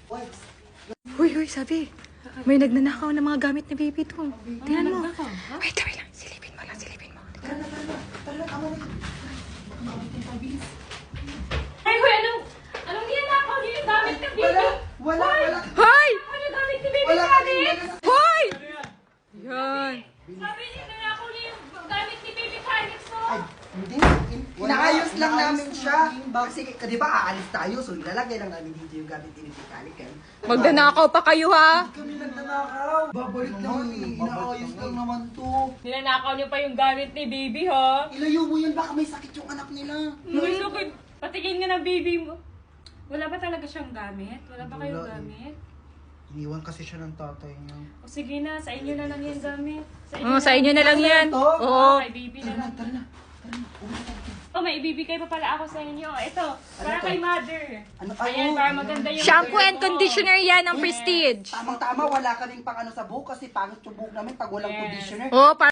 Huy, sabi. May nagnanakaw ng mga gamit na baby to. Tingnan mo. Wait lang. Silipin mo. Ay, hoy, anong ninanakaw niyo yung gamit ng baby? Wala. Hoy! Ano yung gamit ni baby Wala Khalid? Hoy! Yan. Sabi niyo, ninanakaw niyo yung gamit ni baby Khalid, so... Hindi. Inaayos lang namin siya. Kasi, di ba, aalis tayo. So, ilalagay lang namin dito yung gamit ni Kalik. Magdanakaw pa kayo, ha? Kami nagnanakaw. Babalik naman eh. Inaayos lang naman to. Ninanakaw niyo pa yung gamit ni baby, ha? Ilayo mo yan. Baka may sakit yung anak nila. Uy, sukod. Patingin nga ng baby mo. Wala ba talaga siyang gamit? Wala ba kayong Wala eh. gamit? Iniwan kasi siya ng tatay niya. O sige na, sa inyo na lang yan gamit. Sa inyo na lang yan. Ito? Oo. Kay baby na lang. Tara na. Uwi tayo. Oh, may ibibigay pa pala ako sa inyo. Ito, para to? kay mother. Ano? Ayan, para maganda yung... Shampoo and conditioner yan ng Prestige. Tamang-tama, wala kaming pang ano sa buhok kasi pangit yung buhok namin pag walang Yes. conditioner. Oh,